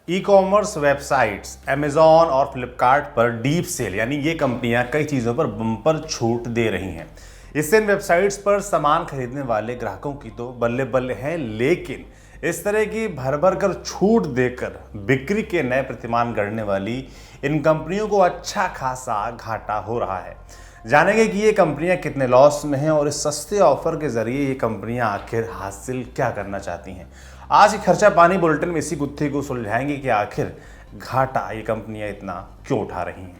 E commerce websites Amazon और फ्लिपकार्ट पर deep cell यानी ये कंपनियां कई चीज़ों पर बम्पर छूट दे रही हैं। इससे इन वेबसाइट्स पर सामान खरीदने वाले ग्राहकों की तो बल्ले बल्ले हैं, लेकिन इस तरह की भर भर कर छूट देकर बिक्री के नए प्रतिमान गढ़ने वाली इन कंपनियों को अच्छा खासा घाटा हो रहा है। जानेंगे कि ये कंपनियां कितने लॉस में हैं और इस सस्ते ऑफर के जरिए ये कंपनियां आखिर हासिल क्या करना चाहती हैं। आज की खर्चा पानी बुलेटिन में इसी गुत्थी को सुलझाएंगे कि आखिर घाटा ये कंपनियां इतना क्यों उठा रही हैं।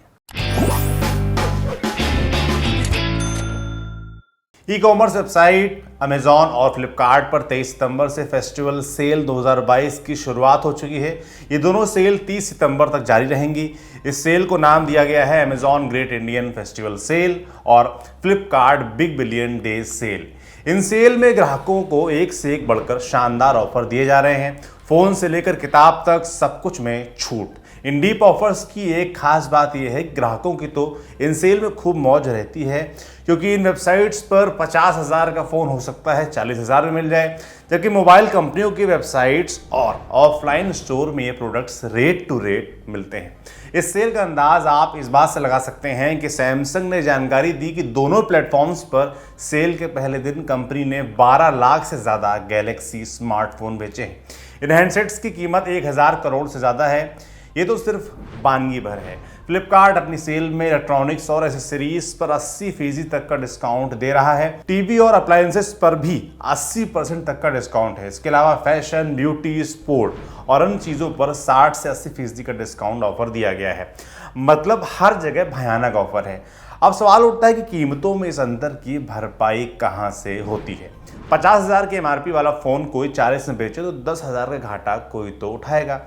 ई कॉमर्स वेबसाइट अमेजॉन और फ्लिपकार्ट पर 23 सितंबर से फेस्टिवल सेल 2022 की शुरुआत हो चुकी है। ये दोनों सेल 30 सितंबर तक जारी रहेंगी। इस सेल को नाम दिया गया है Amazon great Indian festival sale और Flipkart big billion days sale. इन सेल में ग्राहकों को एक से एक बढ़कर शानदार ऑफर दिए जा रहे हैं। फोन से लेकर किताब तक सब कुछ में छूट। इन डीप ऑफर्स की एक खास बात यह है कि ग्राहकों की तो इन सेल में खूब मौज रहती है, क्योंकि इन वेबसाइट्स पर 50,000 का फ़ोन हो सकता है 40,000 में मिल जाए, जबकि मोबाइल कंपनियों की वेबसाइट्स और ऑफलाइन स्टोर में ये प्रोडक्ट्स रेट टू रेट मिलते हैं। इस सेल का अंदाज आप इस बात से लगा सकते हैं कि सैमसंग ने जानकारी दी कि दोनों प्लेटफॉर्म्स पर सेल के पहले दिन कंपनी ने 12 लाख से ज़्यादा गैलेक्सी स्मार्टफोन बेचे हैं। इन हैंडसेट्स की कीमत 1,000 करोड़ से ज़्यादा है। ये तो सिर्फ बानगी भर है। फ्लिपकार्ट अपनी सेल में इलेक्ट्रॉनिक्स और एसेसरीज पर 80% तक का डिस्काउंट दे रहा है। टीवी और अप्लायंसेस पर भी 80% तक का डिस्काउंट है। इसके अलावा फैशन, ब्यूटी, स्पोर्ट और अन्य चीज़ों पर 60 से 80% का डिस्काउंट ऑफर दिया गया है। मतलब हर जगह भयानक ऑफर है। अब सवाल उठता है कि कीमतों में इस अंतर की भरपाई कहाँ से होती है। 50,000 के एमआरपी वाला फ़ोन कोई 40 में बेचे तो 10,000 का घाटा कोई तो उठाएगा।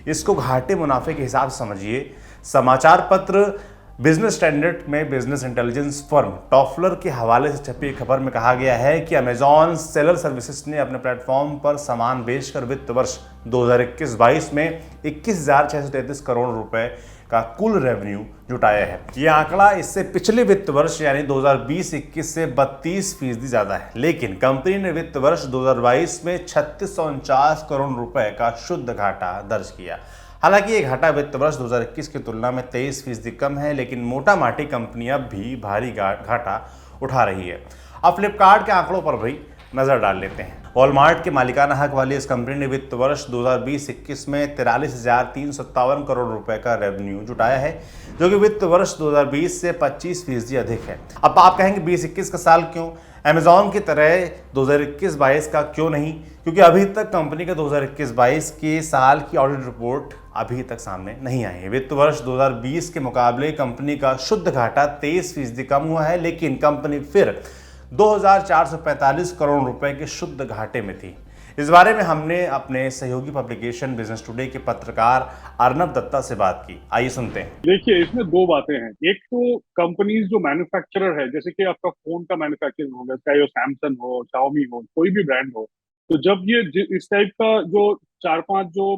इसको घाटे मुनाफे के हिसाब से समझिए। समाचार पत्र बिजनेस स्टैंडर्ड में बिजनेस इंटेलिजेंस फर्म टॉफलर के हवाले से छपी एक खबर में कहा गया है कि अमेजॉन सेलर सर्विसेज ने अपने प्लेटफॉर्म पर सामान बेचकर वित्त वर्ष 2021-22 में 21,633 करोड़ रुपए का कुल रेवेन्यू जुटाया है। यह आंकड़ा इससे पिछले वित्त वर्ष यानी 2020-21 से 32% ज्यादा है, लेकिन कंपनी ने वित्त वर्ष 2022 में 3649 करोड़ रुपए का शुद्ध घाटा दर्ज किया। हालांकि ये घाटा वित्त वर्ष 2021 की तुलना में 23% कम है, लेकिन मोटा माटी कंपनी अब भी भारी घाटा उठा रही है। अब फ्लिपकार्ट के आंकड़ों पर भी नजर डाल लेते हैं। वॉलमार्ट के मालिकाना हक वाली इस कंपनी ने वित्त वर्ष 2020-21 में 43,357 करोड़ रुपए का रेवेन्यू जुटाया है, जो कि वित्त वर्ष 2020 से 25% अधिक है। अब आप कहेंगे 20-21 का साल क्यों? अमेजॉन की तरह 2021-22 का क्यों नहीं? क्योंकि अभी तक कंपनी के 2021-22 के साल की ऑडिट रिपोर्ट अभी तक सामने नहीं आई है। वित्त वर्ष 2020 के मुकाबले कंपनी का शुद्ध घाटा 23% कम हुआ है, लेकिन कंपनी फिर 2,445 करोड़ रुपए के शुद्ध घाटे में थी। इस बारे में हमने अपने सहयोगी पब्लिकेशन बिजनेस टुडे के पत्रकार अर्नब दत्ता से बात की। आइए सुनते हैं। देखिए, इसमें दो बातें हैं। एक तो कंपनीज जो मैन्युफैक्चरर है, जैसे कि आपका फोन का मैन्युफैक्चरिंग होगा, चाहे वो सैमसंग हो, शाओमी हो, कोई भी ब्रांड हो, तो जब ये इस टाइप का जो चार पांच जो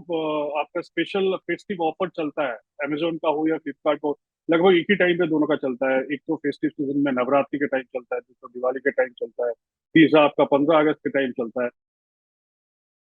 आपका स्पेशल फेस्टिव ऑफर चलता है, अमेजोन का हो या फ्लिपकार्ट हो, लगभग एक ही टाइम पे दोनों का चलता है। एक तो फेस्टिव सीजन में नवरात्रि के टाइम चलता है, दूसरा दिवाली के टाइम चलता है, तीसरा आपका 15 अगस्त के टाइम चलता है।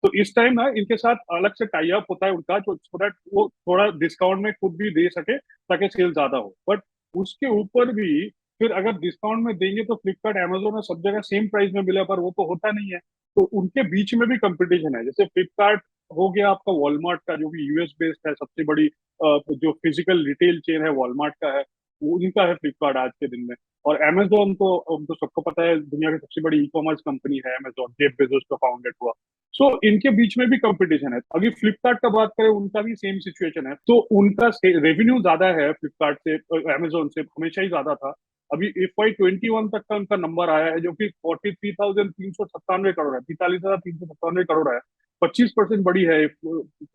तो इस टाइम ना इनके साथ अलग से टाई अप होता है उनका, जो सो दैट वो थोड़ा डिस्काउंट में खुद भी दे सके ताकि सेल ज्यादा हो। बट उसके ऊपर भी फिर अगर डिस्काउंट में देंगे तो फ्लिपकार्ट अमेजोन में सब जगह सेम प्राइस में मिले, पर वो तो होता नहीं है। तो उनके बीच में भी कंपटीशन है। जैसे फ्लिपकार्ट हो गया आपका, वॉलमार्ट का जो कि यूएस बेस्ड है, सबसे बड़ी जो फिजिकल रिटेल चेन है वॉलमार्ट का है, वो उनका है फ्लिपकार्ट आज के दिन में। और अमेजोन तो सबको पता है, दुनिया की सबसे बड़ी ई कॉमर्स कंपनी है अमेजोन, जेफ बेजोस का फाउंडेड हुआ। सो इनके बीच में भी कंपटीशन है। अभी फ्लिपकार्ट का बात करें, उनका भी सेम सिचुएशन है। तो उनका रेवेन्यू ज्यादा है फ्लिपकार्ट से, अमेजोन से हमेशा ही ज्यादा था। अभी FY21 तक का उनका नंबर आया है, जो कि 43,397 करोड़ है, 43,397 करोड़ है। 25% बड़ी है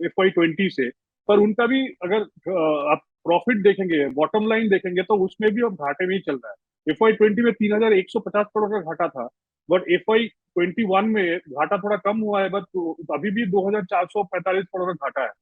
FY20 से। पर उनका भी अगर आप प्रॉफिट देखेंगे, बॉटम लाइन देखेंगे, तो उसमें भी अब घाटे में ही चल रहा है। FY20 में 3,150 करोड़ का घाटा था, बट FY21 में घाटा थोड़ा कम हुआ है, बट अभी भी 2,445 करोड़ का घाटा है।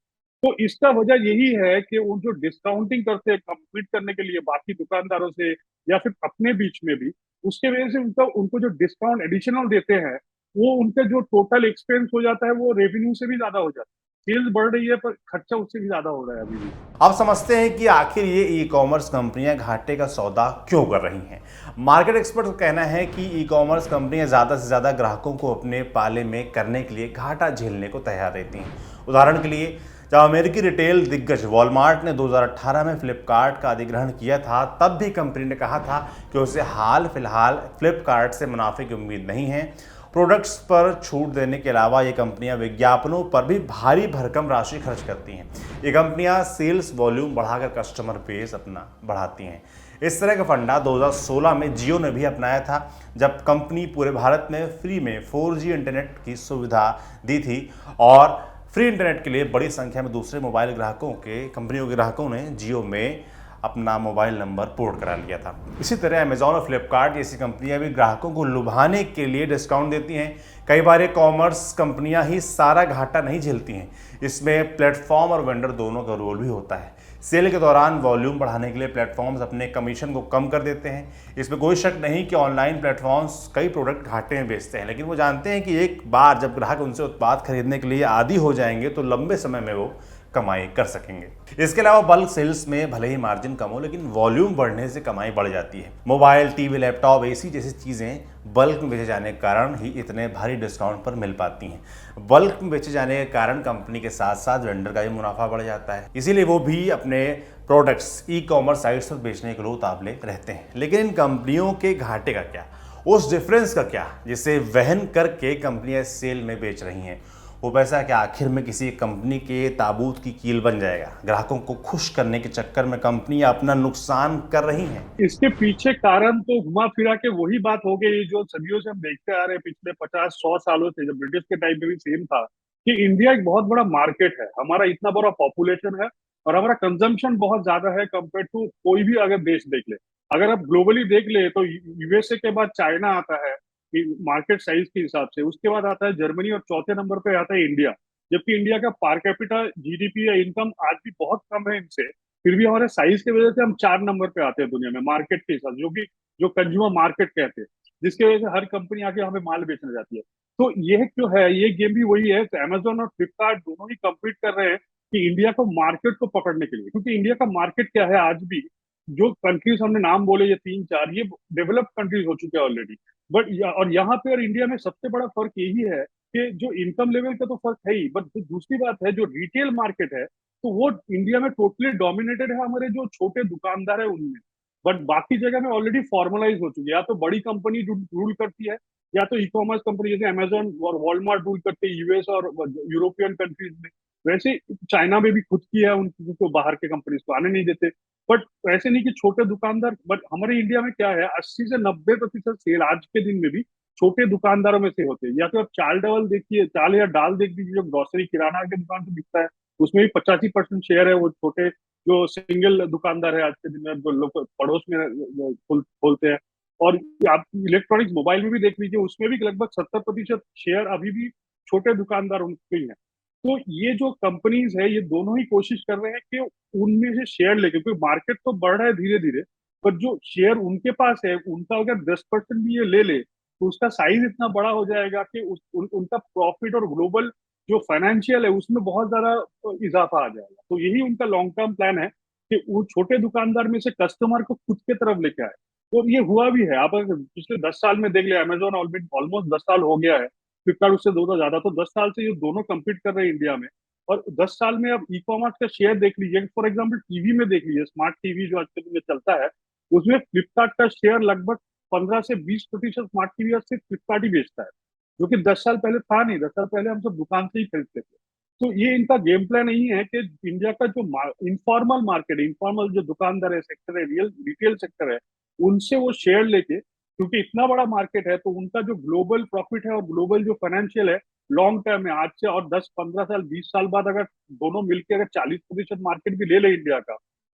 तो इसका वजह यही है कि वो जो डिस्काउंटिंग करते हैं कम्पीट करने के लिए बाकी दुकानदारों से या फिर अपने बीच में भी, उसके वजह से उनका उनको जो डिस्काउंट एडिशनल देते हैं, वो उनका जो टोटल एक्सपेंस हो जाता है वो रेवेन्यू से भी ज्यादा हो जाता है। सेल्स बढ़ रही है पर खर्चा उससे भी ज्यादा हो रहा है अभी भी। अब समझते हैं कि आखिर ये ई कॉमर्स कंपनियां घाटे का सौदा क्यों कर रही हैं। मार्केट एक्सपर्ट का कहना है कि ई कॉमर्स कंपनियां ज़्यादा से ज़्यादा ग्राहकों को अपने पाले में करने के लिए घाटा झेलने को तैयार रहती हैं। उदाहरण के लिए, जब अमेरिकी रिटेल दिग्गज वॉलमार्ट ने 2018 में फ्लिपकार्ट का अधिग्रहण किया था, तब भी कंपनी ने कहा था कि उसे हाल फिलहाल फ्लिपकार्ट से मुनाफे की उम्मीद नहीं है। प्रोडक्ट्स पर छूट देने के अलावा ये कंपनियां विज्ञापनों पर भी भारी भरकम राशि खर्च करती हैं। ये कंपनियां सेल्स वॉल्यूम बढ़ाकर कस्टमर बेस अपना बढ़ाती हैं। इस तरह का फंडा 2016 में जियो ने भी अपनाया था, जब कंपनी पूरे भारत में फ्री में 4G इंटरनेट की सुविधा दी थी और फ्री इंटरनेट के लिए बड़ी संख्या में दूसरे मोबाइल ग्राहकों के कंपनियों के ग्राहकों ने जियो में अपना मोबाइल नंबर पोर्ट करा लिया था। इसी तरह अमेजॉन और फ्लिपकार्ट जैसी कंपनियां भी ग्राहकों को लुभाने के लिए डिस्काउंट देती हैं। कई बार ये कॉमर्स कंपनियां ही सारा घाटा नहीं झेलती हैं, इसमें प्लेटफॉर्म और वेंडर दोनों का रोल भी होता है। सेल के दौरान वॉल्यूम बढ़ाने के लिए प्लेटफॉर्म्स अपने कमीशन को कम कर देते हैं। इसमें कोई शक नहीं कि ऑनलाइन प्लेटफॉर्म्स कई प्रोडक्ट घाटे में बेचते हैं, लेकिन वो जानते हैं कि एक बार जब ग्राहक उनसे उत्पाद खरीदने के लिए आदी हो जाएंगे तो लंबे समय में वो कमाई कर सकेंगे। इसके अलावा बल्क सेल्स में भले ही मार्जिन कम हो, लेकिन वॉल्यूम बढ़ने से कमाई बढ़ जाती है। मोबाइल, टीवी, लैपटॉप, एसी जैसी चीजें बल्क में बेचे जाने के कारण ही इतने भारी डिस्काउंट पर मिल पाती हैं। बल्क में बेचे जाने के कारण कंपनी के साथ साथ वेंडर का भी मुनाफा बढ़ जाता है, इसीलिए वो भी अपने प्रोडक्ट्स ई कॉमर्स साइट्स पर बेचने के लिए उतावले रहते हैं। लेकिन इन कंपनियों के घाटे का क्या, उस डिफरेंस का क्या जिसे वहन करके कंपनियां सेल में बेच रही हैं? वो पैसा क्या आखिर में किसी कंपनी के ताबूत की कील बन जाएगा? ग्राहकों को खुश करने के चक्कर में कंपनियां अपना नुकसान कर रही हैं। इसके पीछे कारण तो घुमा फिरा के वही बात हो गई जो सदियों से हम देखते आ रहे हैं, पिछले 50-100 सालों से। जब ब्रिटिश के टाइम में भी सेम था कि इंडिया एक बहुत बड़ा मार्केट है, हमारा इतना बड़ा पॉपुलेशन है और हमारा कंजम्पशन बहुत ज्यादा है कंपेयर टू कोई भी अगर देश देख ले। अगर आप ग्लोबली देख ले तो यूएसए के बाद चाइना आता है मार्केट साइज के हिसाब से, उसके बाद आता है जर्मनी और चौथे नंबर पे आता है इंडिया। जबकि इंडिया का पर कैपिटा जीडीपी या इनकम आज भी बहुत कम है इनसे, फिर भी हमारे साइज की वजह से हम 4 नंबर पे आते हैं दुनिया में मार्केट के हिसाब, जो कि जो कंज्यूमर मार्केट कहते हैं, जिसकी वजह से हर कंपनी आके हमें माल बेचने जाती है। तो ये जो है ये गेम भी वही है। तो अमेजोन और फ्लिपकार्ट दोनों ही कम्पीट कर रहे हैं कि इंडिया को मार्केट को पकड़ने के लिए, क्योंकि इंडिया का मार्केट क्या है आज भी, जो कंट्रीज हमने नाम बोले ये 3-4, ये डेवलप्ड कंट्रीज हो चुके हैं ऑलरेडी। बट और यहाँ पे और इंडिया में सबसे बड़ा फर्क यही है कि जो इनकम लेवल का तो फर्क है ही, बट दूसरी बात है जो रिटेल मार्केट है, तो वो इंडिया में टोटली डोमिनेटेड है हमारे जो छोटे दुकानदार है उनमें। बट बाकी जगह में ऑलरेडी फॉर्मलाइज हो चुकी है, या तो बड़ी कंपनी रूल करती है या तो ई कॉमर्स कंपनी जैसे अमेजोन और वॉलमार्ट रूल करते हैं यूएस और यूरोपियन कंट्रीज में। वैसे चाइना में भी खुद की है, उनको बाहर के कंपनीज को आने नहीं देते। बट ऐसे नहीं कि छोटे दुकानदार, बट हमारे इंडिया में क्या है 80 से 90% सेल आज के दिन में भी छोटे दुकानदारों में से होते हैं। या तो आप चाल डावल देखिए, चाल या दाल देख लीजिए, जो ग्रोसरी किराना के दुकान से बिकता है, उसमें भी 85% शेयर है वो छोटे जो सिंगल दुकानदार है आज के दिन में, जो लोग पड़ोस में खोलते हैं। और आप इलेक्ट्रॉनिक्स मोबाइल में भी देख लीजिए, उसमें भी लगभग 70% शेयर अभी भी छोटे दुकानदार उनके ही है। तो ये जो कंपनीज है ये दोनों ही कोशिश कर रहे हैं कि उनमें से शेयर लेके, क्योंकि मार्केट तो बढ़ रहा है धीरे धीरे, पर जो शेयर उनके पास है उनका अगर 10% भी ये ले ले तो उसका साइज इतना बड़ा हो जाएगा कि उनका प्रॉफिट और ग्लोबल जो फाइनेंशियल है उसमें बहुत ज्यादा इजाफा आ जाएगा। तो यही उनका लॉन्ग टर्म प्लान है कि वो छोटे दुकानदार में से कस्टमर को खुद के तरफ लेके आए। और ये हुआ भी है। आप अगर पिछले 10 साल में देख ले, अमेजोन ऑलमोस्ट 10 साल हो गया है, फ्लिपकार्ट उससे दो ज्यादा, तो 10 साल से ये दोनों कम्पीट कर रहे हैं इंडिया में। और 10 साल में अब ई कॉमर्स का शेयर देख लीजिए, फॉर एग्जाम्पल टीवी में देख लीजिए, स्मार्ट टीवी जो आजकल में चलता है, उसमें फ्लिपकार्ट का शेयर लगभग 15 से 20% स्मार्ट टीवी सिर्फ फ्लिपकार्ट ही बेचता है, जो कि 10 साल पहले था नहीं। 10 साल पहले हम सब दुकान से ही खरीदते थे। तो ये इनका गेम प्लान यही है कि इंडिया का जो इनफॉर्मल मार्केट, इनफॉर्मल जो दुकानदार है सेक्टर है, रियल रिटेल सेक्टर है, उनसे वो शेयर लेके, क्योंकि इतना बड़ा मार्केट है तो उनका जो ग्लोबल प्रॉफिट है और ग्लोबल जो फाइनेंशियल है लॉन्ग टर्म है, आज से और 10-15 साल 20 साल बाद अगर दोनों मिलकर अगर 40% मार्केट भी ले ले इंडिया का,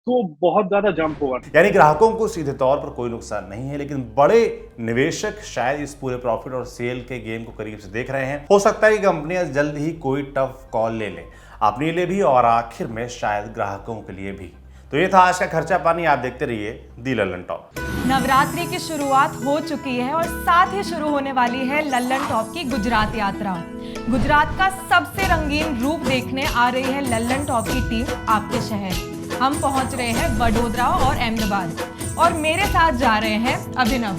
तो बहुत ज्यादा जंप होगा। यानी ग्राहकों को सीधे तौर पर कोई नुकसान नहीं है, लेकिन बड़े निवेशक शायद इस पूरे प्रॉफिट और सेल के गेम को करीब से देख रहे हैं। हो सकता है कि कंपनियां जल्द ही कोई टफ कॉल ले लें, अपने लिए भी और आखिर में शायद ग्राहकों के लिए भी। तो ये था आज का खर्चा पानी। आप देखते रहिए दी लल्लन टॉप। नवरात्रि की शुरुआत हो चुकी है और साथ ही शुरू होने वाली है लल्लन टॉप की गुजरात यात्रा। गुजरात का सबसे रंगीन रूप देखने आ रही है लल्लन टॉप की टीम आपके शहर। हम पहुंच रहे हैं वडोदरा और अहमदाबाद और मेरे साथ जा रहे हैं अभिनव।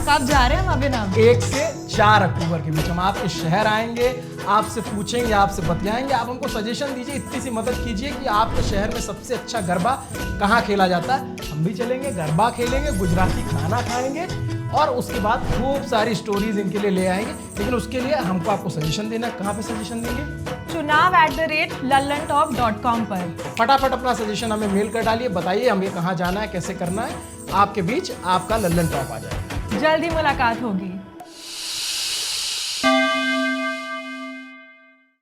कब जा रहे हैं हम अभिनव? 1 से 4 अक्टूबर के बीच हम आपके शहर आएंगे, आपसे पूछेंगे, आपसे बतियाएंगे। आप हमको सजेशन दीजिए, इतनी सी मदद कीजिए कि आपके शहर में सबसे अच्छा गरबा कहाँ खेला जाता है। हम भी चलेंगे, गरबा खेलेंगे, गुजराती खाना खाएंगे और उसके बाद खूब सारी स्टोरीज इनके लिए ले आएंगे। लेकिन उसके लिए हमको आपको सजेशन देना है। कहाँ पे सजेशन देंगे? chunav@lallantop.com पर। फटाफट अपना सजेशन हमें मेल कर डालिए, बताइए हमें कहाँ जाना है, कैसे करना है। आपके बीच आपका लल्लन टॉप आ जाएगा। जल्दी मुलाकात होगी।